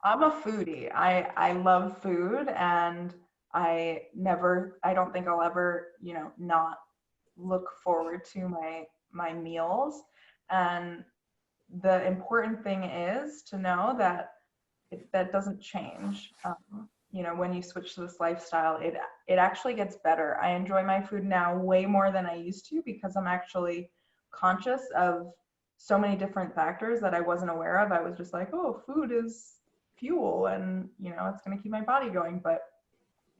I'm a foodie. I love food, and I don't think I'll ever, not look forward to my meals. And the important thing is to know that that doesn't change. When you switch to this lifestyle, it actually gets better. I enjoy my food now way more than I used to because I'm actually conscious of so many different factors that I wasn't aware of. I was just like, oh, food is fuel, and it's going to keep my body going, but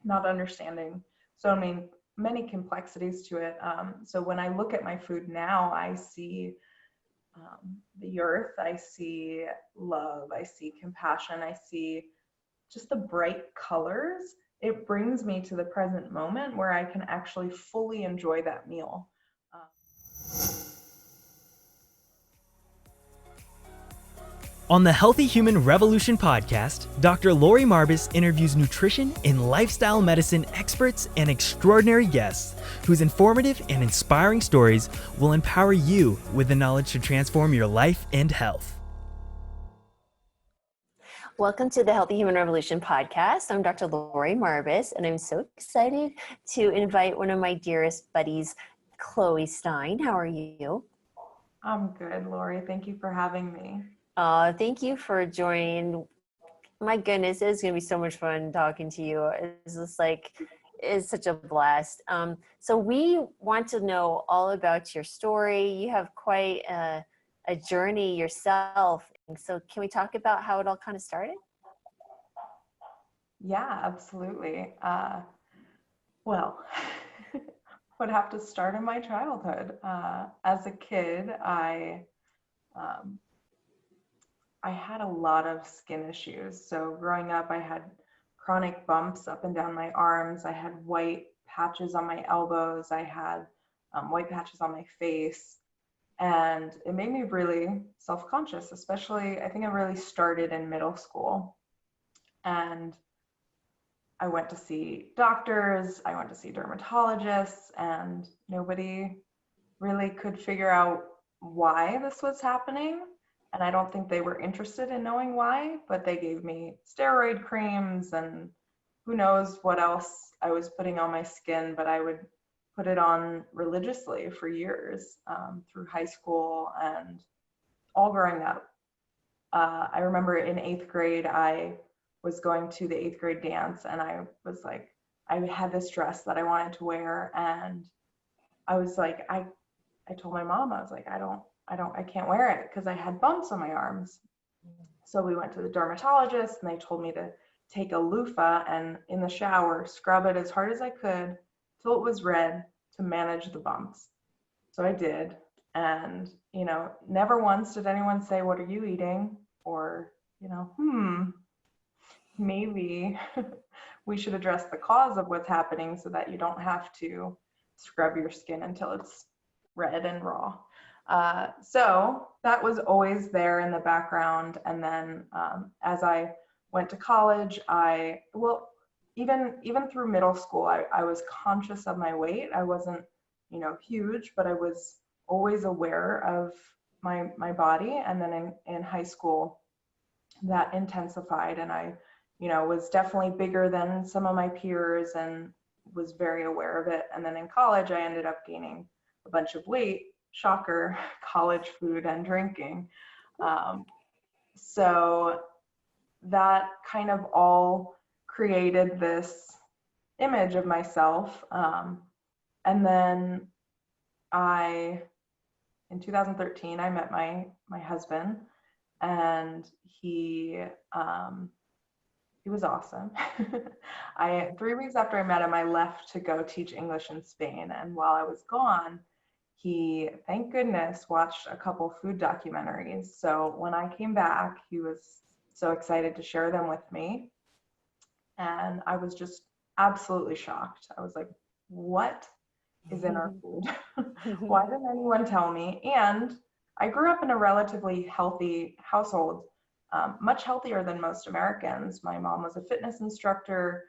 not understanding so many complexities to it. So when I look at my food now, I see the earth, I see love, I see compassion, I see just the bright colors. It brings me to the present moment where I can actually fully enjoy that meal. On the Healthy Human Revolution podcast, Dr. Laurie Marbas interviews nutrition and lifestyle medicine experts and extraordinary guests whose informative and inspiring stories will empower you with the knowledge to transform your life and health. Welcome to the Healthy Human Revolution podcast. I'm Dr. Laurie Marbas, and I'm so excited to invite one of my dearest buddies, Chloe Stein. How are you? I'm good, Laurie. Thank you for having me. Thank you for joining. My goodness, it's going to be so much fun talking to you. It's such a blast. So we want to know all about your story. You have quite a journey yourself. So can we talk about how it all kind of started? Yeah, absolutely. Well, would have to start in my childhood. As a kid, I had a lot of skin issues. So growing up, I had chronic bumps up and down my arms. I had white patches on my elbows. I had white patches on my face. And it made me really self-conscious, especially, I think it really started in middle school. And I went to see doctors, I went to see dermatologists, and nobody really could figure out why this was happening. And I don't think they were interested in knowing why, but they gave me steroid creams and who knows what else I was putting on my skin, but I would put it on religiously for years, through high school and all growing up. I remember in 8th grade, I was going to the 8th grade dance, and I was like, I had this dress that I wanted to wear, and I was like, I told my mom, I was like, I can't wear it because I had bumps on my arms. So we went to the dermatologist, and they told me to take a loofah and in the shower, scrub it as hard as I could till it was red to manage the bumps. So I did. And, never once did anyone say, what are you eating? Or, maybe we should address the cause of what's happening so that you don't have to scrub your skin until it's red and raw. So that was always there in the background. And then as I went to college, even through middle school, I was conscious of my weight. I wasn't, huge, but I was always aware of my body. And then in high school, that intensified, and I, was definitely bigger than some of my peers and was very aware of it. And then in college, I ended up gaining a bunch of weight. Shocker, college food and drinking. So that kind of all created this image of myself. And then in 2013, I met my husband, and he was awesome. 3 weeks after I met him, I left to go teach English in Spain. And while I was gone, he, thank goodness, watched a couple food documentaries. So when I came back, he was so excited to share them with me. And I was just absolutely shocked. I was like, what is in our food? Why didn't anyone tell me? And I grew up in a relatively healthy household, much healthier than most Americans. My mom was a fitness instructor.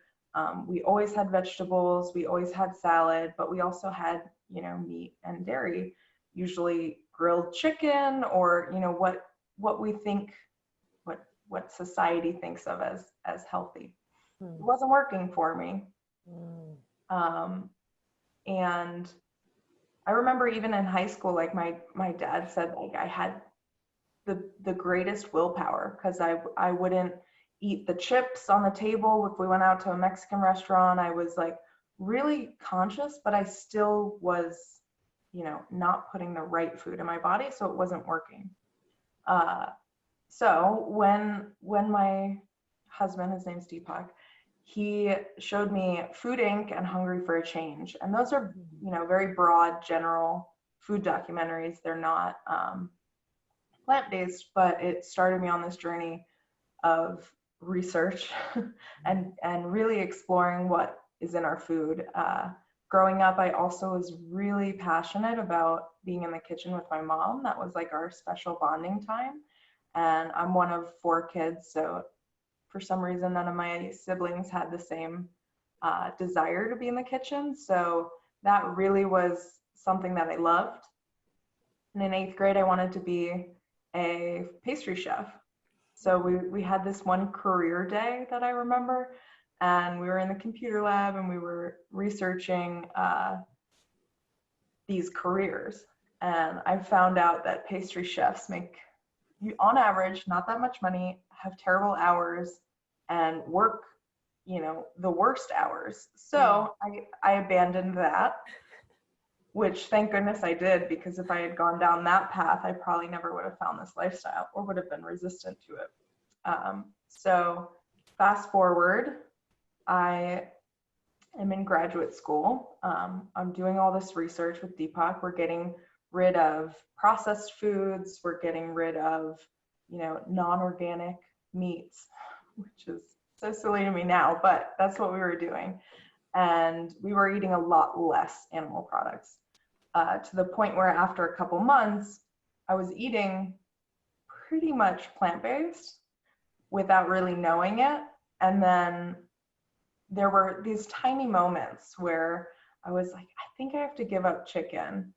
We always had vegetables. We always had salad, but we also had, meat and dairy, usually grilled chicken or, what we think, what what society thinks of as healthy. Hmm. It wasn't working for me. And I remember even in high school, like my dad said, like I had the greatest willpower because I wouldn't eat the chips on the table if we went out to a Mexican restaurant. I was like really conscious, but I still was, not putting the right food in my body, so it wasn't working. So when my husband, his name's Deepak, he showed me Food Inc. and Hungry for a Change. And those are, very broad, general food documentaries. They're not plant-based, but it started me on this journey of research and really exploring what is in our food. Growing up, I also was really passionate about being in the kitchen with my mom. That was like our special bonding time. And I'm one of 4 kids, so for some reason, none of my siblings had the same desire to be in the kitchen. So that really was something that I loved. And in 8th grade, I wanted to be a pastry chef. So we had this one career day that I remember, and we were in the computer lab and we were researching these careers. And I found out that pastry chefs make, on average, not that much money, have terrible hours, and work, the worst hours. So I abandoned that, which thank goodness I did, because if I had gone down that path, I probably never would have found this lifestyle or would have been resistant to it. So fast forward, I am in graduate school. I'm doing all this research with Deepak. We're getting rid of processed foods. We're getting rid of, non-organic meats, which is so silly to me now, but that's what we were doing. And we were eating a lot less animal products, to the point where after a couple months, I was eating pretty much plant-based without really knowing it. And then there were these tiny moments where I was like, I think I have to give up chicken.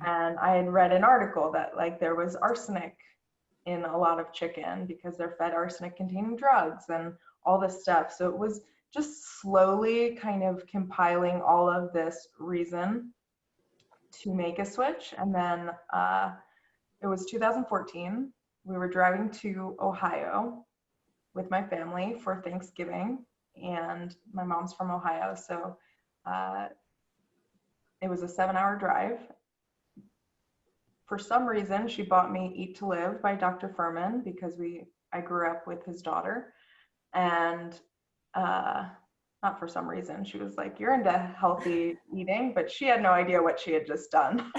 And I had read an article that like there was arsenic in a lot of chicken because they're fed arsenic containing drugs and all this stuff. So it was just slowly kind of compiling all of this reason to make a switch. And then it was 2014. We were driving to Ohio with my family for Thanksgiving, and my mom's from Ohio. So it was a 7-hour drive. For some reason, she bought me Eat to Live by Dr. Furman because I grew up with his daughter. And not for some reason, she was like, you're into healthy eating, but she had no idea what she had just done.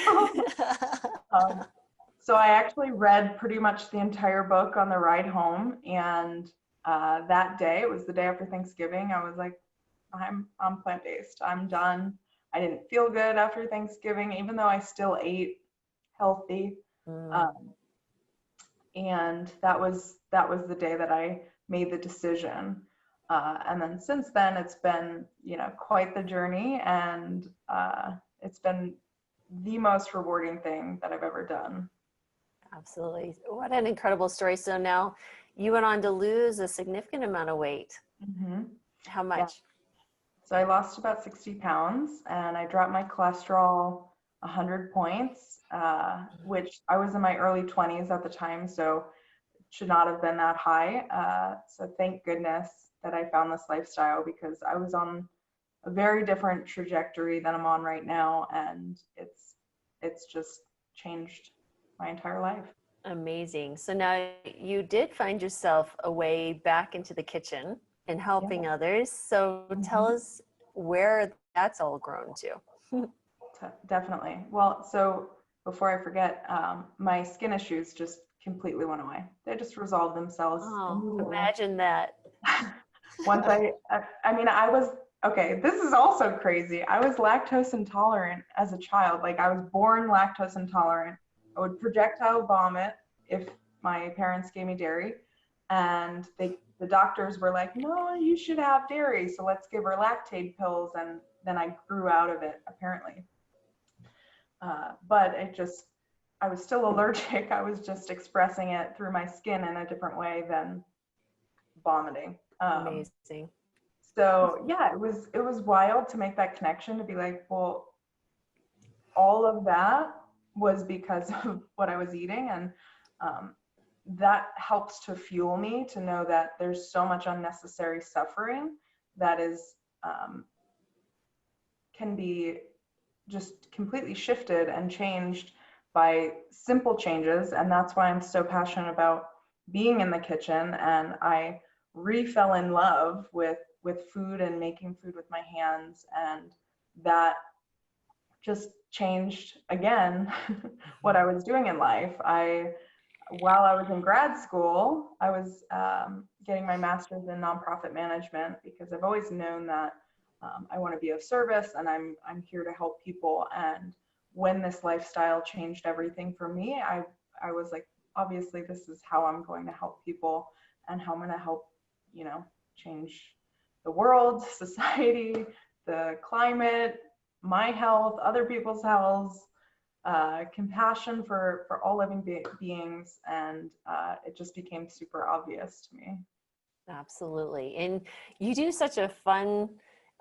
So I actually read pretty much the entire book on the ride home. And that day, it was the day after Thanksgiving, I was like, I'm plant-based. I'm done. I didn't feel good after Thanksgiving, even though I still ate healthy. And that was the day that I made the decision. And then since then, it's been, quite the journey, and it's been the most rewarding thing that I've ever done. Absolutely. What an incredible story. So now you went on to lose a significant amount of weight. Mm-hmm. How much? Yeah. So I lost about 60 pounds, and I dropped my cholesterol 100 points, which I was in my early 20s at the time, so it should not have been that high. So thank goodness that I found this lifestyle, because I was on a very different trajectory than I'm on right now, and it's just changed my entire life. Amazing. So now you did find yourself a way back into the kitchen and helping others. So tell us where that's all grown to. Definitely. Well, so before I forget, my skin issues just completely went away. They just resolved themselves. Oh, imagine that. Once I was, okay, this is also crazy. I was lactose intolerant as a child. Like, I was born lactose intolerant. I would projectile vomit if my parents gave me dairy. And the doctors were like, no, you should have dairy, so let's give her Lactaid pills. And then I grew out of it, apparently. But I was still allergic. I was just expressing it through my skin in a different way than vomiting. Amazing. So yeah, it was wild to make that connection, to be like, well, all of that was because of what I was eating. And that helps to fuel me to know that there's so much unnecessary suffering that is can be just completely shifted and changed by simple changes. And that's why I'm so passionate about being in the kitchen. And I fell in love with food and making food with my hands, and that just changed again what I was doing in life. While I was in grad school, I was getting my master's in nonprofit management, because I've always known that I want to be of service, and I'm here to help people. And when this lifestyle changed everything for me, I was like, obviously this is how I'm going to help people, and how I'm going to help, change the world, society, the climate, my health, other people's health, compassion for all living beings. And it just became super obvious to me. Absolutely. And you do such a fun,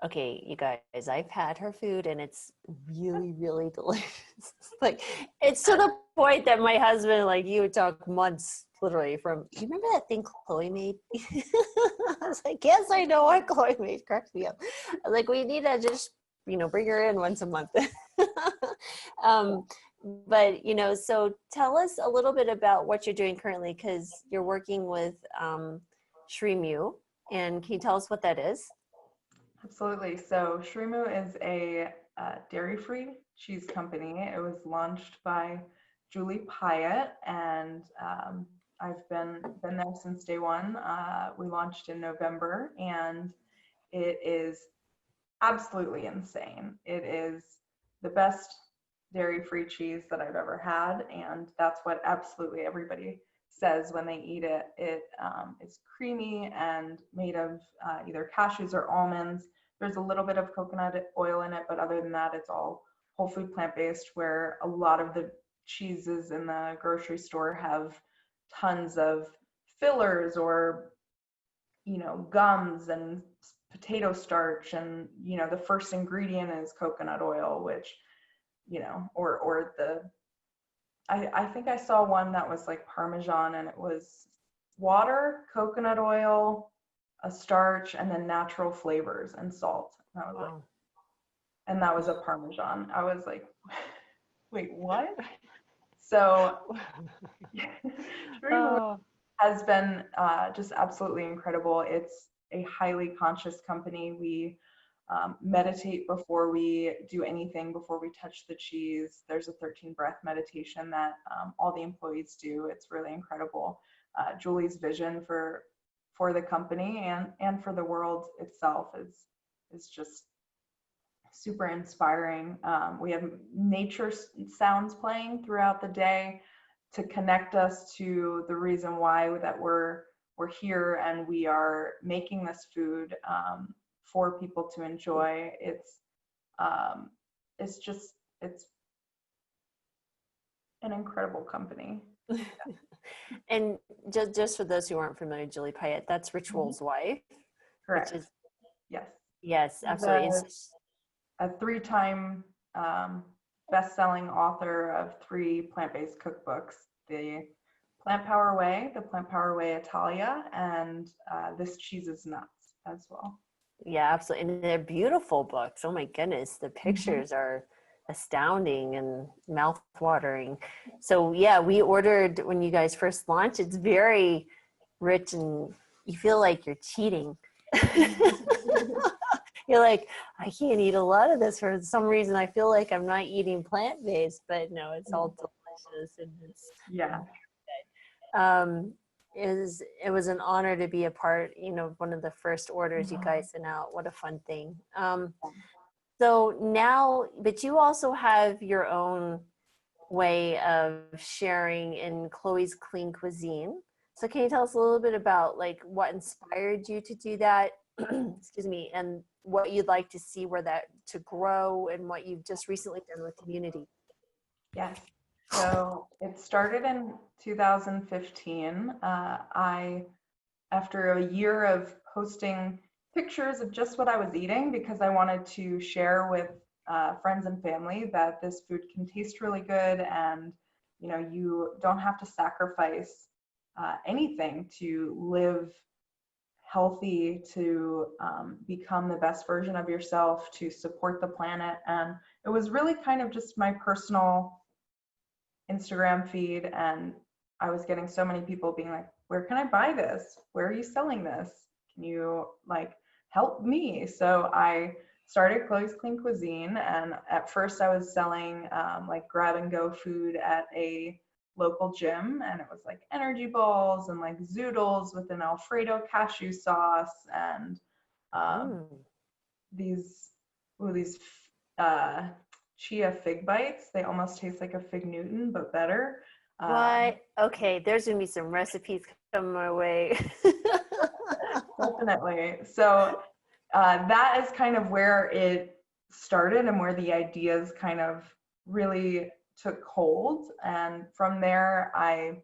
okay, you guys, I've had her food and it's really, really delicious. Like, it's to the point that my husband, like, you would talk months literally from, you remember that thing Chloe made? I was like, yes, I know what Chloe made. Cracks me up. I was like, we need to just, bring her in once a month. But, so tell us a little bit about what you're doing currently, because you're working with Shrimu, and can you tell us what that is? Absolutely. So Shrimu is a dairy-free cheese company. It was launched by Julie Pyatt, and I've been there since day one. We launched in November, and it is absolutely insane. It is the best dairy-free cheese that I've ever had, and that's what absolutely everybody says when they eat it. It is creamy and made of either cashews or almonds. There's a little bit of coconut oil in it, but other than that, it's all whole food plant-based, where a lot of the cheeses in the grocery store have tons of fillers or, gums and potato starch. And, the first ingredient is coconut oil, which, or I think I saw one that was like Parmesan, and it was water, coconut oil, a starch, and then natural flavors and salt. And I was like, and that was a Parmesan. I was like, wait, what? So Shrimu has been just absolutely incredible. It's a highly conscious company. We meditate before we do anything, before we touch the cheese. There's a 13 breath meditation that all the employees do. It's really incredible. Julie's vision for the company and for the world itself is just super inspiring. We have nature sounds playing throughout the day to connect us to the reason why that we're here, and we are making this food for people to enjoy. It's an incredible company. And just for those who aren't familiar, Julie Pyatt, that's Ritual's wife. Correct. Which is, yes, absolutely. A 3-time best-selling author of 3 plant-based cookbooks: the Plant Power Way, the Plant Power Way Italia, and This Cheese is Nuts as well. Yeah, absolutely. And they're beautiful books. Oh my goodness. The pictures are astounding and mouth-watering. So yeah, we ordered when you guys first launched. It's very rich, and you feel like you're cheating. You're like, I can't eat a lot of this. For some reason, I feel like I'm not eating plant-based, but no, it's all delicious, and it's it was an honor to be a part, one of the first orders you guys sent out. What a fun thing. So now, but you also have your own way of sharing in Chloe's Clean Cuisine. So can you tell us a little bit about like what inspired you to do that? Excuse me, and what you'd like to see where that to grow, and what you've just recently done with community. Yes. So it started in 2015. I after a year of posting pictures of just what I was eating, because I wanted to share with friends and family that this food can taste really good, and you don't have to sacrifice anything to live healthy, to become the best version of yourself, to support the planet. And it was really kind of just my personal Instagram feed, and I was getting so many people being like, where can I buy this? Where are you selling this? Can you help me? So I started Chloe's Clean Cuisine, and at first I was selling grab and go food at a local gym, and it was energy balls and zoodles with an Alfredo cashew sauce, and these chia fig bites. They almost taste like a fig Newton, but better. What? Okay, there's gonna be some recipes coming my way. Definitely. So that is kind of where it started and where the ideas kind of really took hold. And from there, I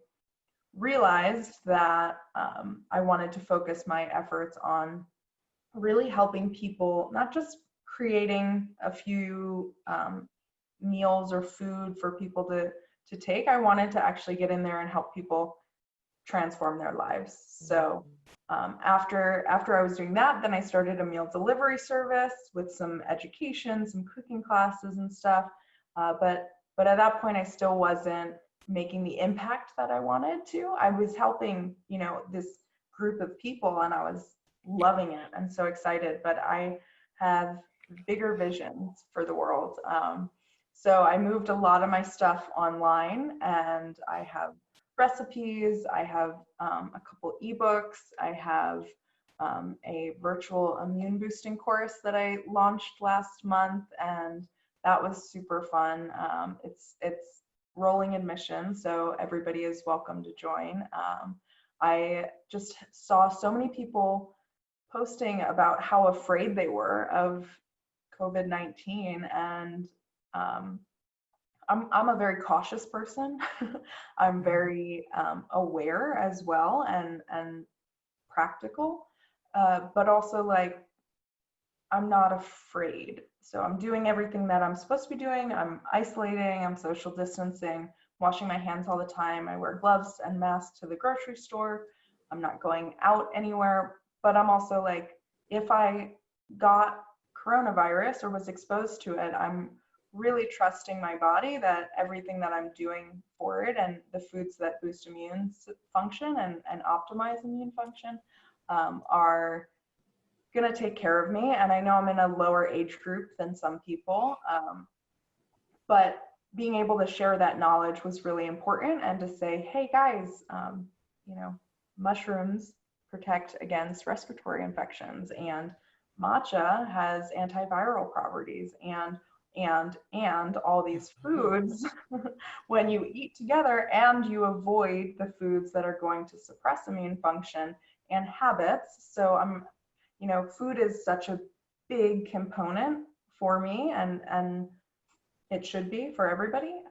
realized that I wanted to focus my efforts on really helping people, not just creating a few meals or food for people to take. I wanted to actually get in there and help people transform their lives. So after I was doing that, then I started a meal delivery service with some education, some cooking classes and stuff. But at that point, I still wasn't making the impact that I wanted to. I was helping, this group of people, and I was loving it and so excited, but I have bigger visions for the world. So I moved a lot of my stuff online, and I have recipes, I have a couple ebooks, I have a virtual immune boosting course that I launched last month, and that was super fun. It's rolling admission, so everybody is welcome to join. I just saw so many people posting about how afraid they were of COVID-19, and I'm a very cautious person. I'm very aware as well, and practical, but also I'm not afraid. So I'm doing everything that I'm supposed to be doing. I'm isolating, I'm social distancing, washing my hands all the time. I wear gloves and masks to the grocery store. I'm not going out anywhere, but I'm also if I got coronavirus or was exposed to it, I'm really trusting my body that everything that I'm doing for it, and the foods that boost immune function and optimize immune function are going to take care of me. And I know I'm in a lower age group than some people, but being able to share that knowledge was really important, and to say, hey guys, mushrooms protect against respiratory infections, and matcha has antiviral properties, and all these foods when you eat together, and you avoid the foods that are going to suppress immune function and habits. So food is such a big component for me, and it should be for everybody,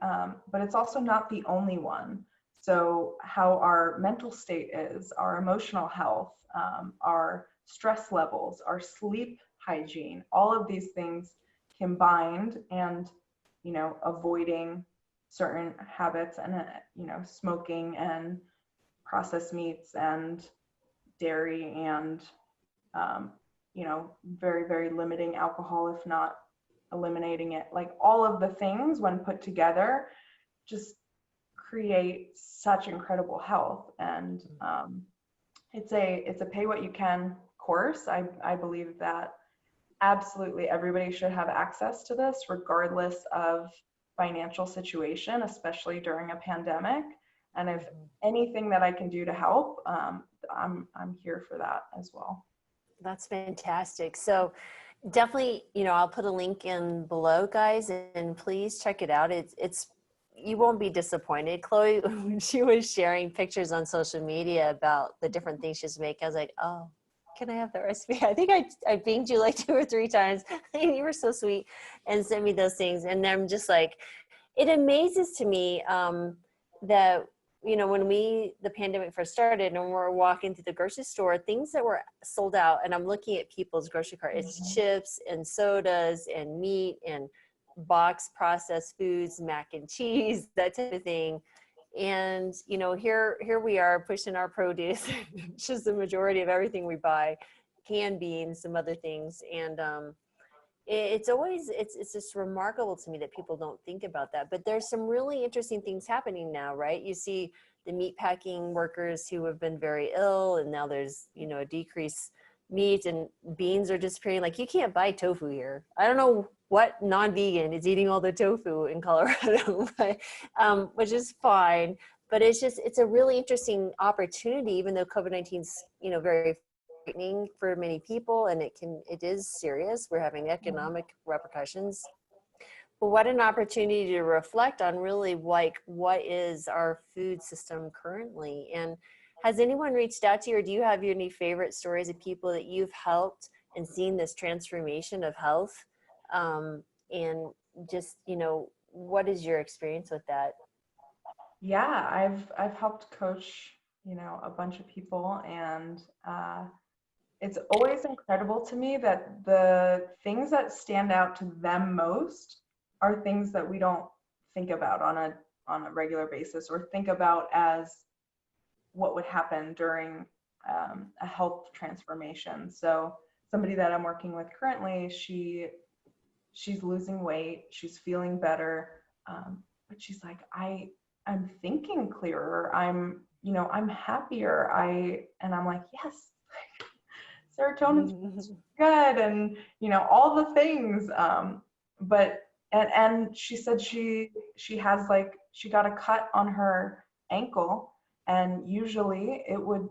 but it's also not the only one. So how our mental state is, our emotional health, our stress levels, our sleep hygiene, all of these things combined, and avoiding certain habits, and smoking and processed meats and dairy, and very, very limiting alcohol, if not eliminating it. All of the things, when put together, just create such incredible health. And it's a pay what you can course. I believe that absolutely everybody should have access to this, regardless of financial situation, especially during a pandemic. And if anything that I can do to help, I'm here for that as well. That's fantastic. So definitely, I'll put a link in below, guys, and please check it out. It's you won't be disappointed. Chloe, when she was sharing pictures on social media about the different things she's making, I was like, oh, can I have the recipe? I think I pinged you 2 or 3 times. You were so sweet and sent me those things. And I'm just it amazes to me that when the pandemic first started and we're walking through the grocery store, things that were sold out, and I'm looking at people's grocery cart, it's chips and sodas and meat and box processed foods, mac and cheese, that type of thing. And, here we are pushing our produce, which is the majority of everything we buy, canned beans, some other things. And, it's just remarkable to me that people don't think about that. But there's some really interesting things happening now, right? You see the meat packing workers who have been very ill, and now there's a decreased meat, and beans are disappearing. Like, you can't buy tofu here. I don't know what non-vegan is eating all the tofu in Colorado, but, which is fine. But it's a really interesting opportunity, even though COVID-19 is very frightening for many people, and it is serious. We're having economic repercussions. But what an opportunity to reflect on really what is our food system currently. And has anyone reached out to you, or do you have any favorite stories of people that you've helped and seen this transformation of health? And just, what is your experience with that? Yeah, I've helped coach, a bunch of people, and it's always incredible to me that the things that stand out to them most are things that we don't think about on a regular basis, or think about as what would happen during a health transformation. So somebody that I'm working with currently, she's losing weight, she's feeling better, but she's like, I'm thinking clearer, I'm happier, and I'm like, yes, serotonin's good, and all the things, but and she said she has, like, she got a cut on her ankle, and usually it would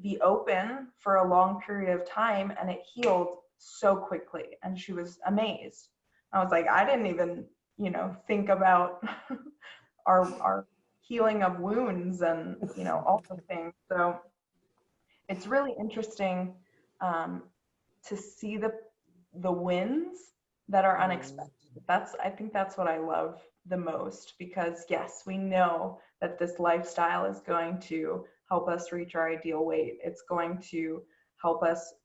be open for a long period of time, and it healed so quickly, and she was amazed. I was like, I didn't even think about our healing of wounds, and all the things. So it's really interesting to see the wins that are unexpected. I think that's what I love the most, because yes, we know that this lifestyle is going to help us reach our ideal weight. It's going to help us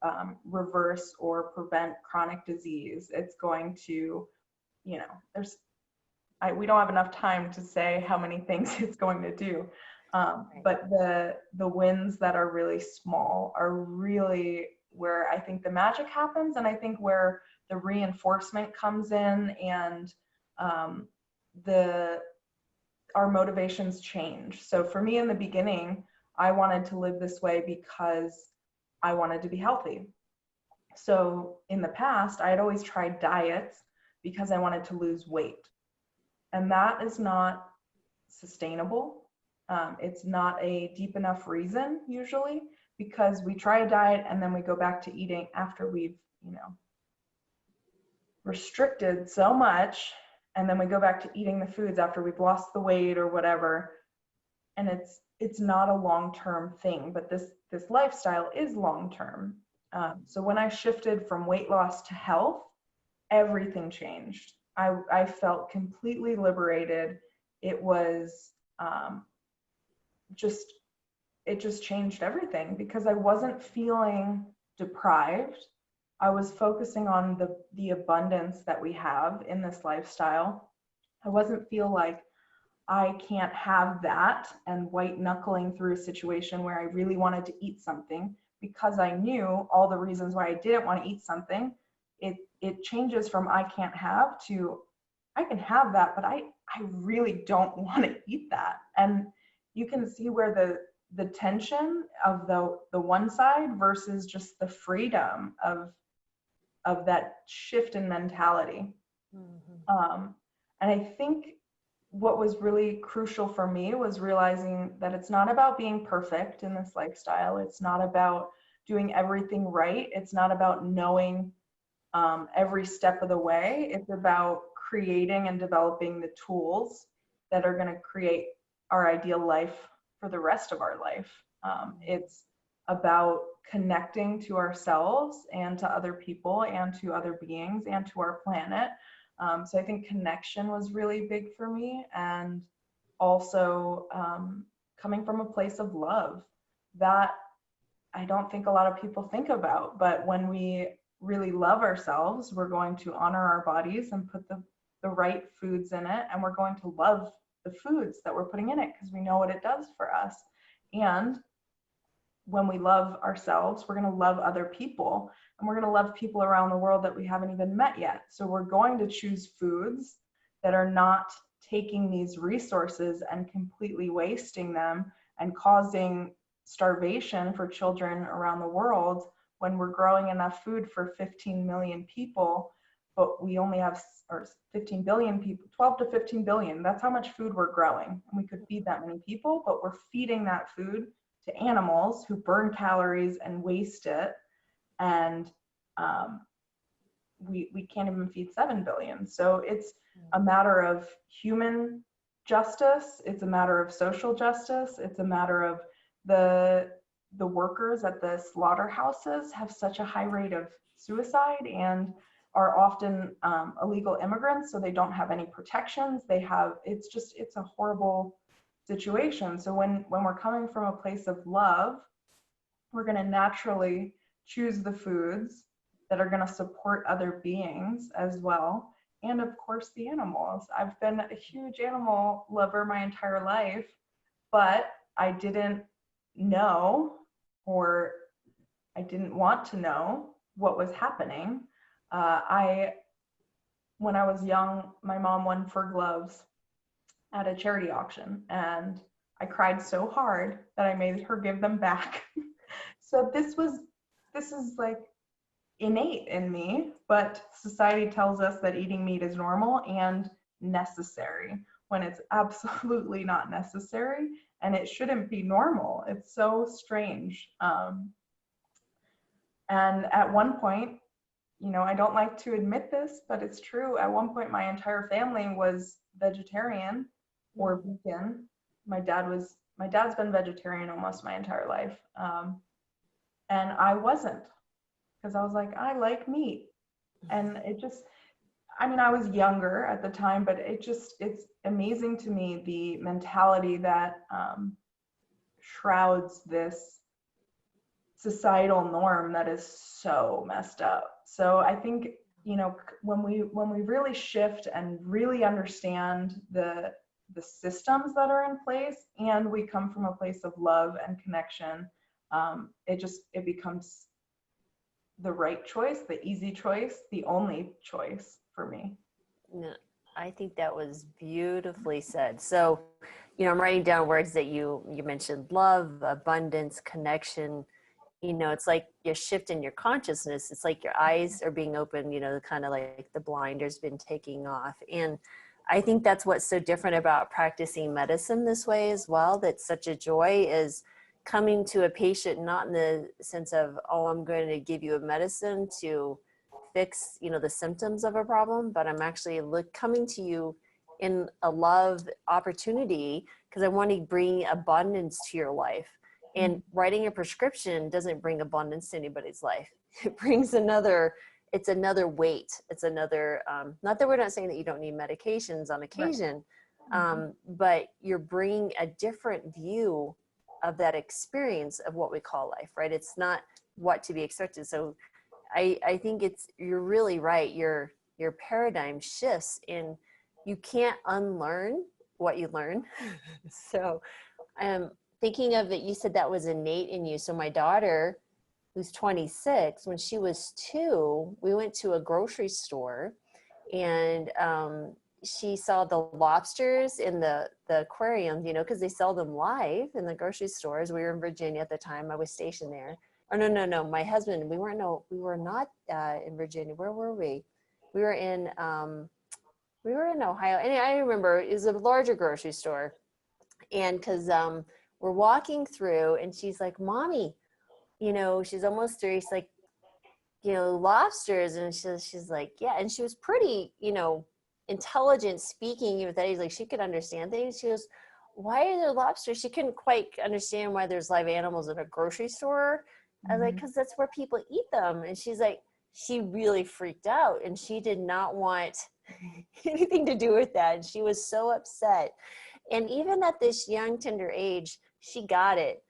reverse or prevent chronic disease. It's going to, we don't have enough time to say how many things it's going to do. But the wins that are really small are really where I think the magic happens, and I think where the reinforcement comes in, and our motivations change. So for me in the beginning, I wanted to live this way because I wanted to be healthy. So in the past, I had always tried diets because I wanted to lose weight. And that is not sustainable. It's not a deep enough reason usually, because we try a diet and then we go back to eating after we've, restricted so much, and then we go back to eating the foods after we've lost the weight or whatever. And it's not a long-term thing, but this lifestyle is long-term. So when I shifted from weight loss to health, everything changed. I felt completely liberated. It was it just changed everything, because I wasn't feeling deprived. I was focusing on the abundance that we have in this lifestyle. I wasn't feel like I can't have that and white knuckling through a situation where I really wanted to eat something, because I knew all the reasons why I didn't want to eat something. It changes from I can't have to I can have that, but I really don't want to eat that. And you can see where the tension of the one side versus just the freedom of that shift in mentality. Mm-hmm. And I think what was really crucial for me was realizing that it's not about being perfect in this lifestyle. It's not about doing everything right. It's not about knowing every step of the way. It's about creating and developing the tools that are going to create our ideal life for the rest of our life. It's about connecting to ourselves and to other people and to other beings and to our planet. So I think connection was really big for me, and also coming from a place of love that I don't think a lot of people think about. But when we really love ourselves, we're going to honor our bodies and put the right foods in it. And we're going to love the foods that we're putting in it because we know what it does for us. And when we love ourselves, we're going to love other people, and we're going to love people around the world that we haven't even met yet. So we're going to choose foods that are not taking these resources and completely wasting them and causing starvation for children around the world when we're growing enough food for 15 million people, but we only have, or 15 billion people, 12 to 15 billion. That's how much food we're growing. And we could feed that many people, but we're feeding that food to animals who burn calories and waste it. And we can't even feed 7 billion. So it's a matter of human justice. It's a matter of social justice. It's a matter of the workers at the slaughterhouses have such a high rate of suicide and are often illegal immigrants, so they don't have any protections. It's a horrible situation. So when we're coming from a place of love, we're going to naturally choose the foods that are going to support other beings as well. And of course, the animals. I've been a huge animal lover my entire life, but I didn't know, or I didn't want to know what was happening. When I was young, my mom won fur gloves at a charity auction, and I cried so hard that I made her give them back. So this is like innate in me, but society tells us that eating meat is normal and necessary when it's absolutely not necessary, and it shouldn't be normal. It's so strange. And at one point, I don't like to admit this, but it's true. At one point, my entire family was vegetarian or vegan. My dad's been vegetarian almost my entire life. And I wasn't, because I was like, I like meat. And I was younger at the time, but it's amazing to me, the mentality that shrouds this societal norm that is so messed up. So I think, when we really shift and really understand the systems that are in place, and we come from a place of love and connection, it becomes the right choice, the easy choice, the only choice for me. No, I think that was beautifully said. So, I'm writing down words that you mentioned: love, abundance, connection. It's like you're shifting your consciousness. It's like your eyes are being opened, kind of like the blinders been taking off. And I think that's what's so different about practicing medicine this way as well. That's such a joy, is coming to a patient, not in the sense of, oh, I'm going to give you a medicine to fix, the symptoms of a problem, but I'm actually coming to you in a love opportunity because I want to bring abundance to your life. And writing a prescription doesn't bring abundance to anybody's life. It brings it's another weight. It's another, not that we're not saying that you don't need medications on occasion, right. But you're bringing a different view of that experience of what we call life, right? It's not what to be expected. So I think you're really right. Your paradigm shifts, and you can't unlearn what you learn. So, thinking of it, you said that was innate in you. So my daughter, who's 26, when she was 2, we went to a grocery store, and she saw the lobsters in the aquarium, because they sell them live in the grocery stores. We were in Virginia at the time. I was stationed there. Oh, no. My husband, we were not in Virginia. Where were we? We were in Ohio. And I remember it was a larger grocery store. And because we're walking through, and she's like, Mommy, she's almost 3. She's like, lobsters. And she's like, yeah. And she was pretty, intelligent speaking with that age. Like, she could understand things. She goes, why are there lobsters? She couldn't quite understand why there's live animals in a grocery store. I was like, because that's where people eat them. And she's like, she really freaked out, and she did not want anything to do with that. And she was so upset. And even at this young, tender age, she got it.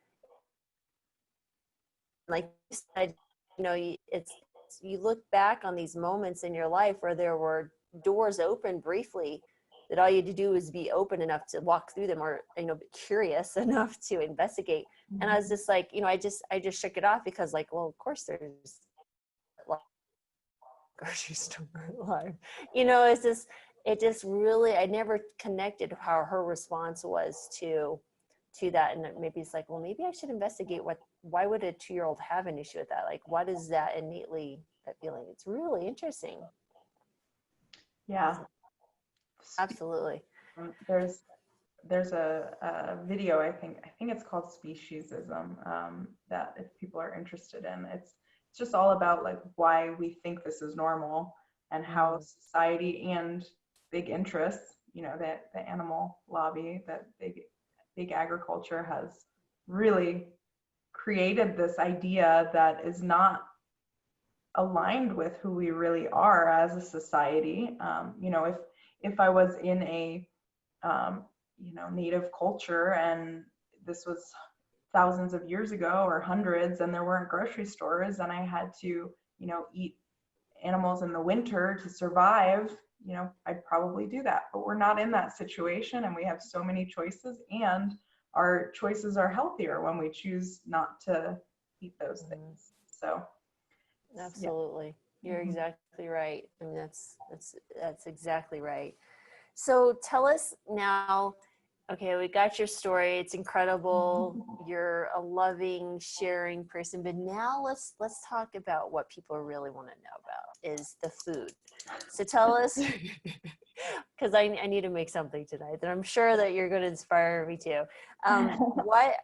Like you said, you look back on these moments in your life where there were doors open briefly, that all you had to do was be open enough to walk through them, or curious enough to investigate. And I was just like, I just shook it off, because like, well, of course there's grocery store alive. It just really, I never connected how her response was to that. And maybe it's like, well, maybe I should investigate why would a 2-year-old have an issue with that? Like, what is that innately, that feeling? It's really interesting. Yeah. Absolutely. There's a video, I think it's called Speciesism, that if people are interested in, it's just all about like why we think this is normal, and how society and big interests, the animal lobby, that big agriculture has really created this idea that is not aligned with who we really are as a society. If I was in a native culture, and this was thousands of years ago or hundreds, and there weren't grocery stores, and I had to eat animals in the winter to survive, I'd probably do that. But we're not in that situation, and we have so many choices, and our choices are healthier when we choose not to eat those things. So absolutely, yeah. You're exactly right. I mean, that's exactly right. So tell us now, okay, we got your story. It's incredible. You're a loving, sharing person. But now let's talk about what people really want to know about, is the food. So tell us, because I need to make something tonight that I'm sure that you're going to inspire me to. What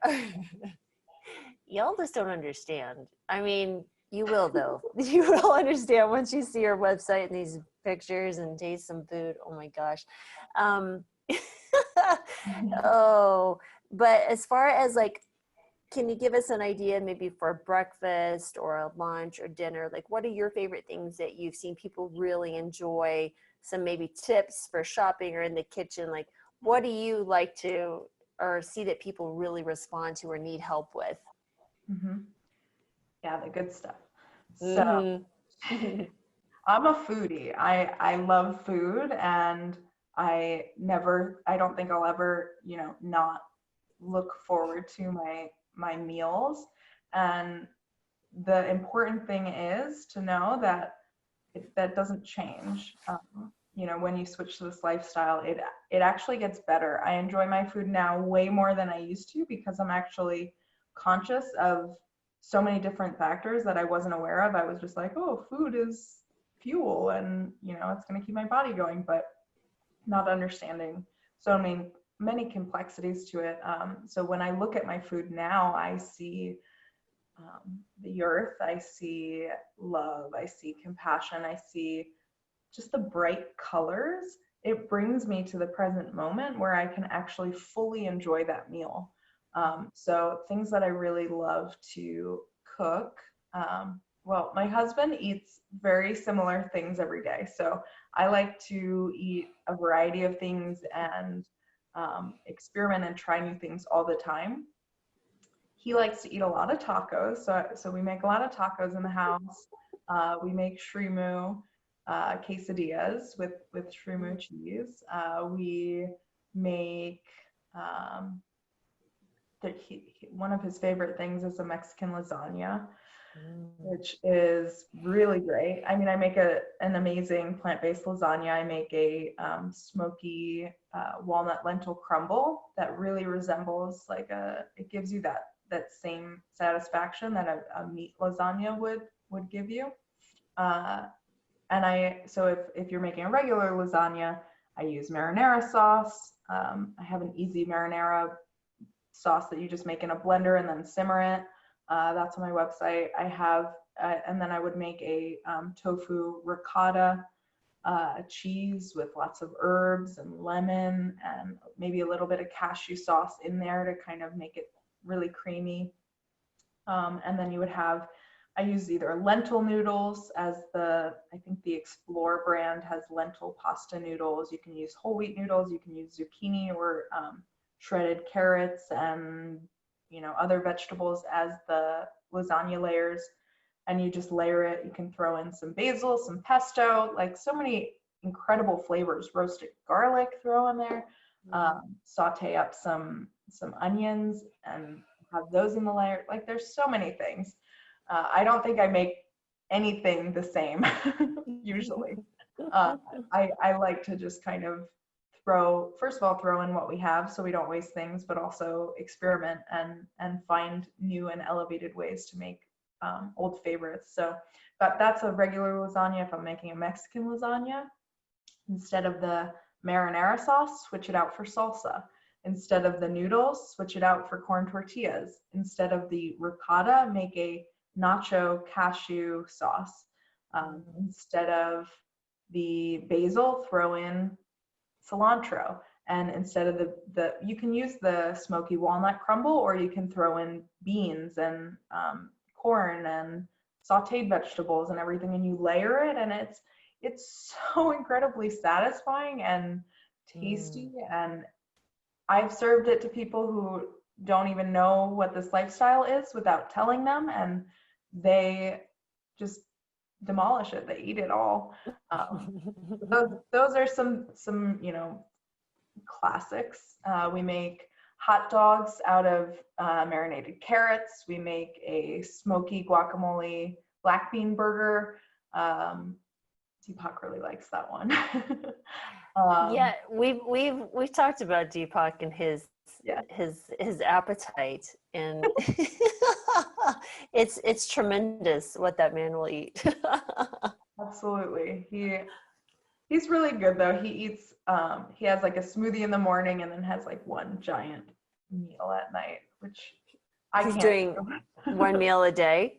y'all just don't understand. I mean, you will though. You will understand once you see your website and these pictures and taste some food. Oh my gosh. Oh, but as far as like, can you give us an idea maybe for breakfast or a lunch or dinner? Like, what are your favorite things that you've seen people really enjoy? Some maybe tips for shopping or in the kitchen. Like, what do you like to, or see that people really respond to or need help with? Yeah, the good stuff. So I'm a foodie. I love food, and I don't think I'll ever, not look forward to my meals. And the important thing is to know that that doesn't change. When you switch to this lifestyle, it actually gets better. I enjoy my food now way more than I used to, because I'm actually conscious of so many different factors that I wasn't aware of. I was just like, oh, food is fuel, and it's going to keep my body going, but not understanding so many complexities to it. So when I look at my food now, I see the earth, I see love, I see compassion, I see just the bright colors. It brings me to the present moment where I can actually fully enjoy that meal. So things that I really love to cook. Well, my husband eats very similar things every day. So I like to eat a variety of things and experiment and try new things all the time. He likes to eat a lot of tacos. So we make a lot of tacos in the house. We make shreemu quesadillas with shreemu cheese. We make one of his favorite things is a Mexican lasagna, which is really great. I mean, I make an amazing plant-based lasagna. I make a smoky walnut lentil crumble that really resembles it gives you that same satisfaction that a meat lasagna would give you. So if you're making a regular lasagna, I use marinara sauce. I have an easy marinara sauce that you just make in a blender and then simmer it. That's on my website. I have, and then I would make a tofu ricotta cheese with lots of herbs and lemon and maybe a little bit of cashew sauce in there to kind of make it really creamy. And then you would have, I use either lentil noodles I think the Explore brand has lentil pasta noodles. You can use whole wheat noodles. You can use zucchini or shredded carrots and other vegetables as the lasagna layers, and you just layer it. You can throw in some basil, some pesto, like so many incredible flavors. Roasted garlic, throw in there. Saute up some onions and have those in the layer. Like there's so many things. I don't think I make anything the same usually. I like to just kind of first of all, throw in what we have so we don't waste things, but also experiment and find new and elevated ways to make old favorites. So, but that's a regular lasagna. If I'm making a Mexican lasagna, instead of the marinara sauce, switch it out for salsa. Instead of the noodles, switch it out for corn tortillas. Instead of the ricotta, make a nacho cashew sauce. Instead of the basil, throw in cilantro. And instead of you can use the smoky walnut crumble, or you can throw in beans and corn and sauteed vegetables and everything, and you layer it, and it's so incredibly satisfying and tasty. And I've served it to people who don't even know what this lifestyle is without telling them, and they just demolish it. They eat it all. Those are some classics. We make hot dogs out of marinated carrots. We make a smoky guacamole black bean burger. Deepak really likes that one. Yeah, we've talked about Deepak and his appetite, and it's tremendous what that man will eat. Absolutely. He's really good though. He eats he has like a smoothie in the morning and then has like one giant meal at night, which He's doing one meal a day.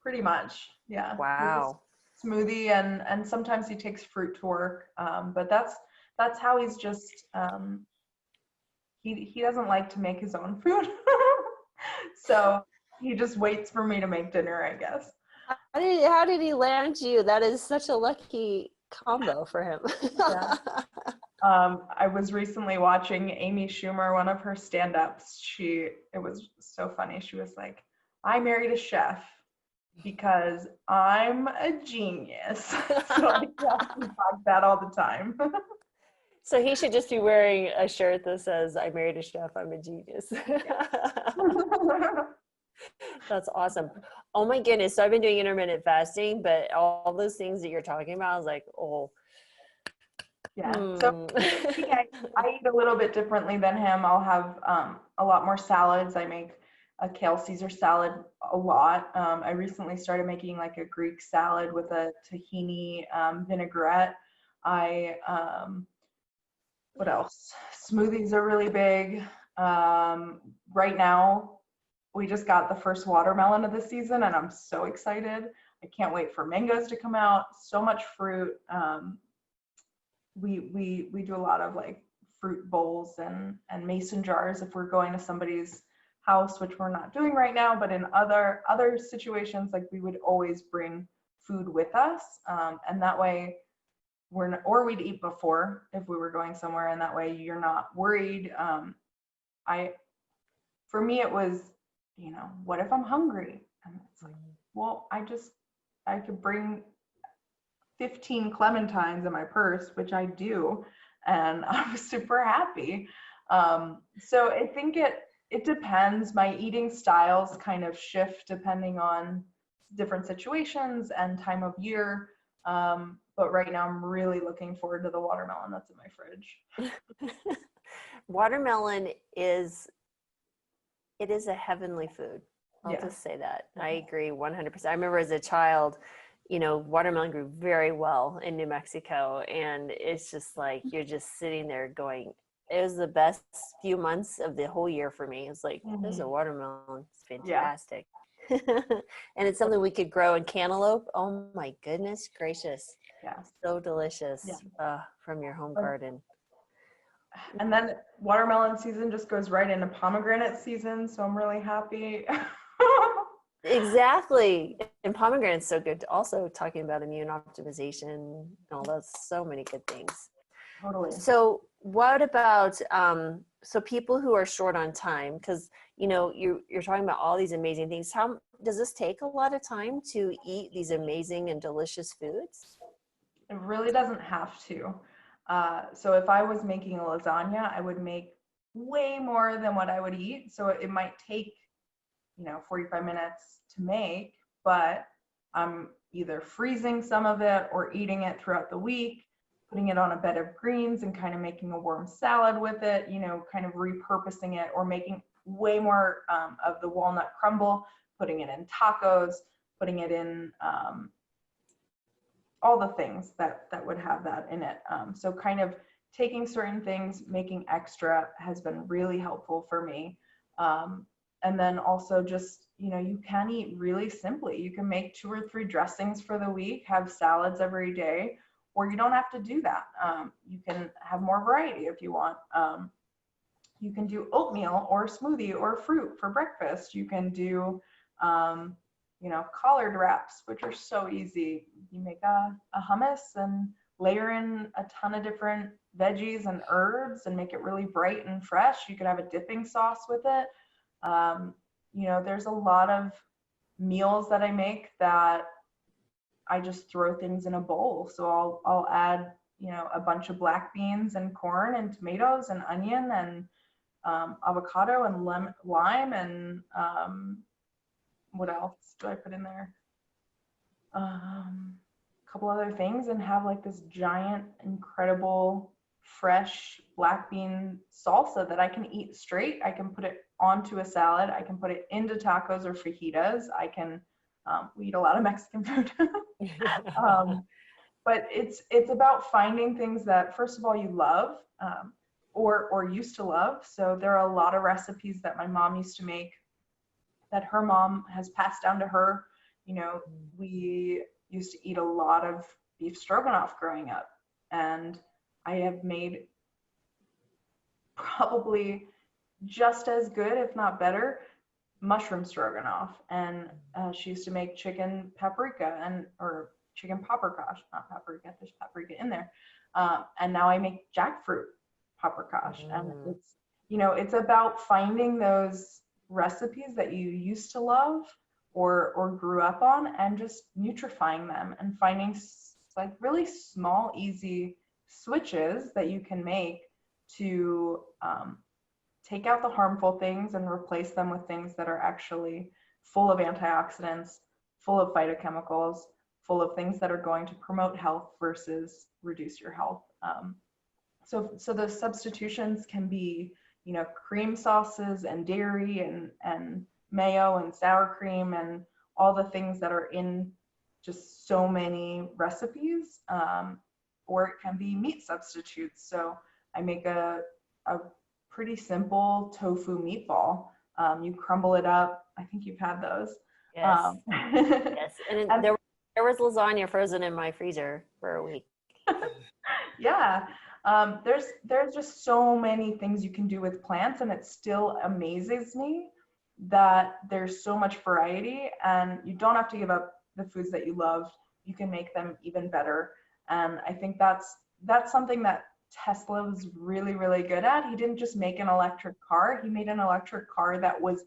Pretty much. Yeah. Wow. Smoothie and sometimes he takes fruit to work. But that's how he's just he doesn't like to make his own food. So he just waits for me to make dinner, I guess. How did he land you? That is such a lucky combo for him. Yeah. I was recently watching Amy Schumer, one of her stand-ups. It was so funny. She was like, I married a chef because I'm a genius. So I talk that all the time. So he should just be wearing a shirt that says, I married a chef, I'm a genius. That's awesome. Oh my goodness. So I've been doing intermittent fasting, but all those things that you're talking about, I was like, oh. Yeah. So I eat a little bit differently than him. I'll have a lot more salads. I make a kale Caesar salad a lot. I recently started making like a Greek salad with a tahini vinaigrette. What else? Smoothies are really big. Right now, we just got the first watermelon of the season, and I'm so excited. I can't wait for mangoes to come out. So much fruit. We do a lot of like fruit bowls and mason jars if we're going to somebody's house, which we're not doing right now. But in other situations, like we would always bring food with us, and that way or we'd eat before if we were going somewhere, and that way you're not worried. For me, it was, what if I'm hungry? And it's like, well, I could bring 15 clementines in my purse, which I do, and I was super happy. So I think it depends. My eating styles kind of shift depending on different situations and time of year. But right now I'm really looking forward to the watermelon that's in my fridge. Watermelon is a heavenly food. I'll just say that. I agree 100%. I remember as a child, watermelon grew very well in New Mexico, and it's just like you're just sitting there going, it was the best few months of the whole year for me. It's like, there's a watermelon. It's fantastic. And it's something we could grow in cantaloupe. Oh my goodness gracious. Yeah. So delicious from your home garden. And then watermelon season just goes right into pomegranate season. So I'm really happy. Exactly. And pomegranate's so good. Also talking about immune optimization and all those, so many good things. Totally. So what about so people who are short on time, because you're talking about all these amazing things. How does this take a lot of time to eat these amazing and delicious foods? It really doesn't have to. So if I was making a lasagna, I would make way more than what I would eat. So it might take, 45 minutes to make, but I'm either freezing some of it or eating it throughout the week, putting it on a bed of greens and kind of making a warm salad with it, kind of repurposing it, or making way more of the walnut crumble, putting it in tacos, putting it in all the things that would have that in it. So kind of taking certain things, making extra has been really helpful for me. And then also just, you can eat really simply. You can make 2 or 3 dressings for the week, have salads every day, or you don't have to do that. You can have more variety if you want. You can do oatmeal or smoothie or fruit for breakfast. You can do, collard wraps, which are so easy. You make a hummus and layer in a ton of different veggies and herbs and make it really bright and fresh. You could have a dipping sauce with it. There's a lot of meals that I make that I just throw things in a bowl. So I'll add, a bunch of black beans and corn and tomatoes and onion and avocado and lime and what else do I put in there? A couple other things, and have like this giant, incredible, fresh black bean salsa that I can eat straight. I can put it onto a salad. I can put it into tacos or fajitas. I can, we eat a lot of Mexican food. But it's about finding things that, first of all, you love, or used to love. So there are a lot of recipes that my mom used to make that her mom has passed down to her. We used to eat a lot of beef stroganoff growing up, and I have made probably just as good, if not better, mushroom stroganoff. And she used to make chicken paprika or chicken paprikash, not paprika, there's paprika in there. And now I make jackfruit paprikash. And it's like finding those recipes that you used to love or grew up on, and just nutrifying them and finding like really small, easy switches that you can make to take out the harmful things and replace them with things that are actually full of antioxidants, full of phytochemicals, full of things that are going to promote health versus reduce your health. So those substitutions can be, cream sauces and dairy and mayo and sour cream and all the things that are in just so many recipes, or it can be meat substitutes. So I make a pretty simple tofu meatball. You crumble it up. I think you've had those. Yes. Yes. And there was lasagna frozen in my freezer for a week. Yeah. There's just so many things you can do with plants, and it still amazes me that there's so much variety, and you don't have to give up the foods that you love. You can make them even better. And I think that's something that Tesla was really, really good at. He didn't just make an electric car. He made an electric car that was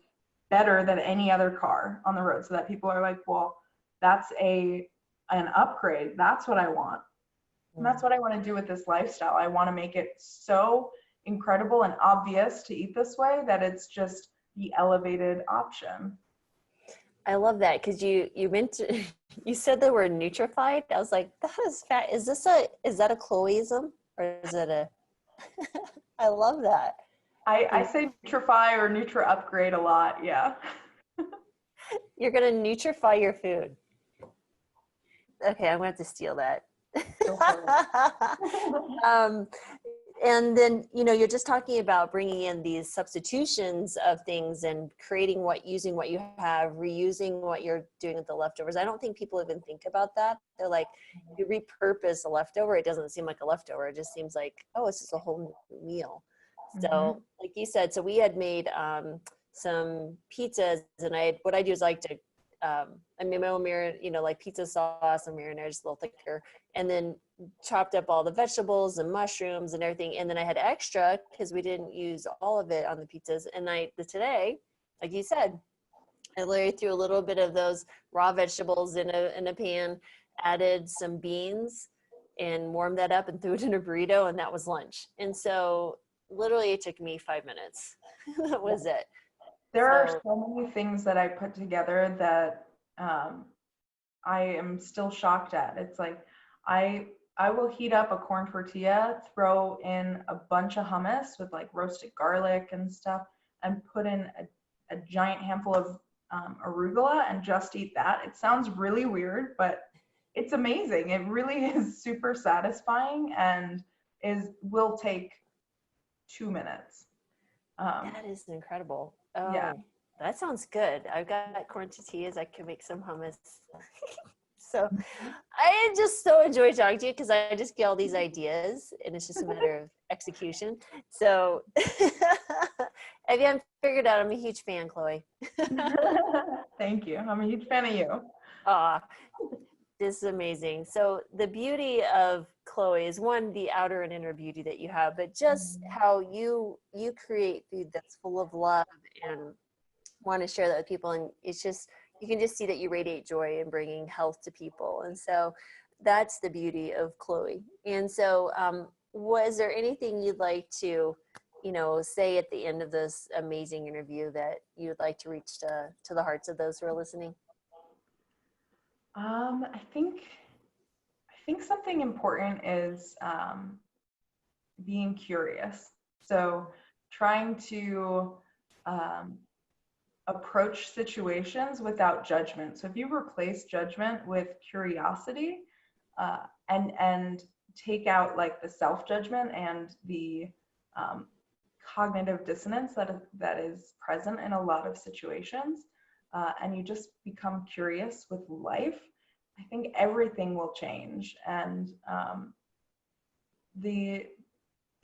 better than any other car on the road, so that people are like, well, that's an upgrade. That's what I want. And that's what I want to do with this lifestyle. I want to make it so incredible and obvious to eat this way that it's just the elevated option. I love that, because you mentioned, you said the word Nutrify. I was like, that is fat. Is that a Chloeism, or is it a? I love that. I say Nutrify or Nutra Upgrade a lot. Yeah. You're gonna Nutrify your food. Okay, I'm gonna have to steal that. And then, you're just talking about bringing in these substitutions of things and using what you have, reusing what you're doing with the leftovers. I don't think people even think about that. They're like, you repurpose a leftover. It doesn't seem like a leftover. It just seems like, oh, it's just a whole new meal. So like you said, so we had made some pizzas, and what I do is I like to, I made my own like pizza sauce and marinara, just a little thicker. And then chopped up all the vegetables and mushrooms and everything. And then I had extra because we didn't use all of it on the pizzas. And today, like you said, I literally threw a little bit of those raw vegetables in a pan, added some beans and warmed that up and threw it in a burrito, and that was lunch. And so literally it took me 5 minutes. That was it. There are so many things that I put together that I am still shocked at. It's like I will heat up a corn tortilla, throw in a bunch of hummus with like roasted garlic and stuff, and put in a giant handful of arugula and just eat that. It sounds really weird, but it's amazing. It really is super satisfying and will take 2 minutes. That is incredible. Oh, yeah. That sounds good. I've got corn tortillas. I can make some hummus. So I just so enjoy talking to you because I just get all these ideas and it's just a matter of execution. So if you haven't figured out, I'm a huge fan, Chloe. Thank you. I'm a huge fan of you. This is amazing. So the beauty of Chloe is, one, the outer and inner beauty that you have, but just how you create food that's full of love and want to share that with people. And it's just, you can just see that you radiate joy in bringing health to people. And so that's the beauty of Chloe. And so was there anything you'd like to, say at the end of this amazing interview that you'd like to reach to the hearts of those who are listening? I think something important is being curious. So trying to approach situations without judgment. So if you replace judgment with curiosity and take out like the self-judgment and the cognitive dissonance that is present in a lot of situations, and you just become curious with life, I think everything will change. And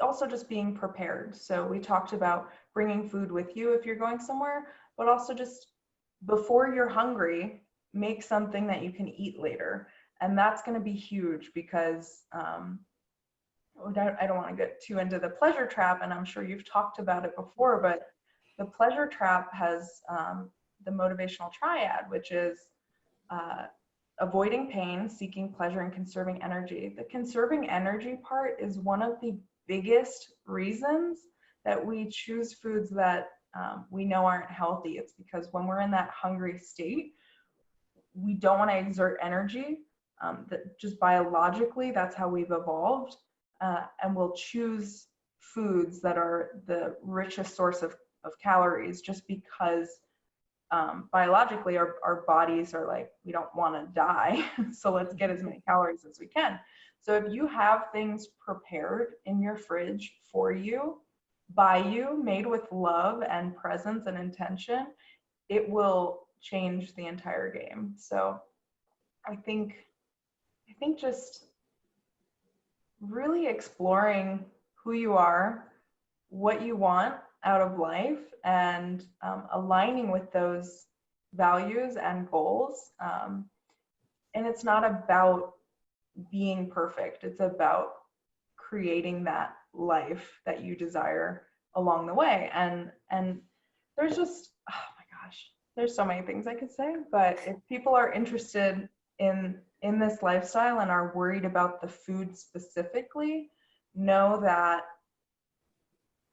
also just being prepared. So we talked about bringing food with you if you're going somewhere, but also just before you're hungry, make something that you can eat later. And that's going to be huge because I don't want to get too into the pleasure trap, and I'm sure you've talked about it before, but the pleasure trap has the motivational triad, which is avoiding pain, seeking pleasure, and conserving energy. The conserving energy part is one of the biggest reasons that we choose foods that we know aren't healthy. It's because when we're in that hungry state, we don't want to exert energy. That just biologically, that's how we've evolved. And we'll choose foods that are the richest source of calories just because biologically our bodies are like, we don't want to die, so let's get as many calories as we can. So if you have things prepared in your fridge for you, by you, made with love and presence and intention, it will change the entire game. So I think just really exploring who you are, what you want out of life, and aligning with those values and goals. And it's not about being perfect. It's about creating that life that you desire along the way. And there's just, oh my gosh, there's so many things I could say, but if people are interested in this lifestyle and are worried about the food specifically, know that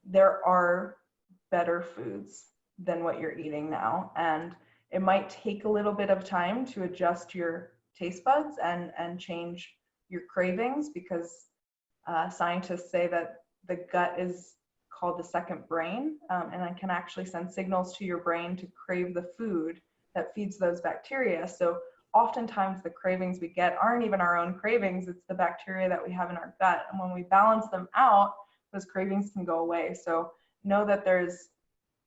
there are better foods than what you're eating now. And it might take a little bit of time to adjust your taste buds and change your cravings, because scientists say that the gut is called the second brain, and it can actually send signals to your brain to crave the food that feeds those bacteria. So oftentimes the cravings we get aren't even our own cravings, it's the bacteria that we have in our gut. And when we balance them out, those cravings can go away. So know that there's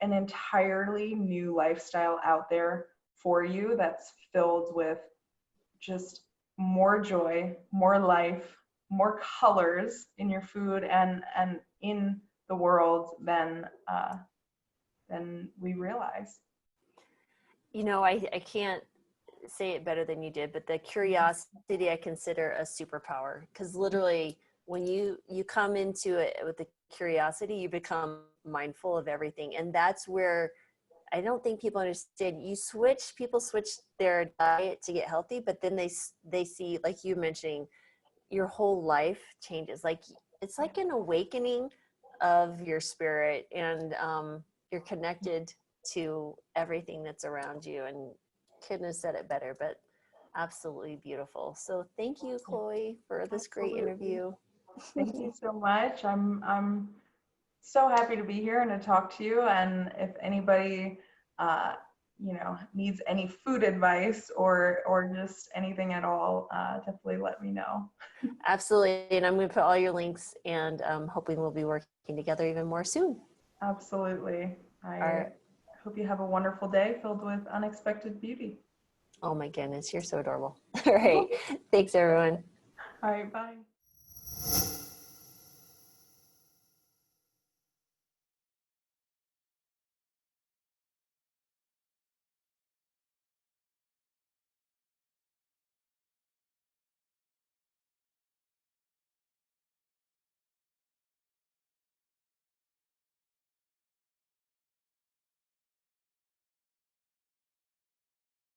an entirely new lifestyle out there for you that's filled with just more joy, more life, more colors in your food and in the world than we realize. I can't say it better than you did, but the curiosity I consider a superpower, because literally when you come into it with the curiosity, you become mindful of everything. And that's where I don't think people understand. People switch their diet to get healthy, but then they see, like you mentioning, your whole life changes. Like it's like an awakening of your spirit, and you're connected to everything that's around you. And couldn't have said it better, but absolutely beautiful. So thank you, Chloe, for this great Absolutely. interview. Thank you so much. I'm so happy to be here and to talk to you. And if anybody, needs any food advice or just anything at all, definitely let me know. Absolutely. And I'm going to put all your links, and hoping we'll be working together even more soon. Absolutely. I All right. hope you have a wonderful day filled with unexpected beauty. Oh my goodness, you're so adorable. All right. Thanks, everyone. All right, bye.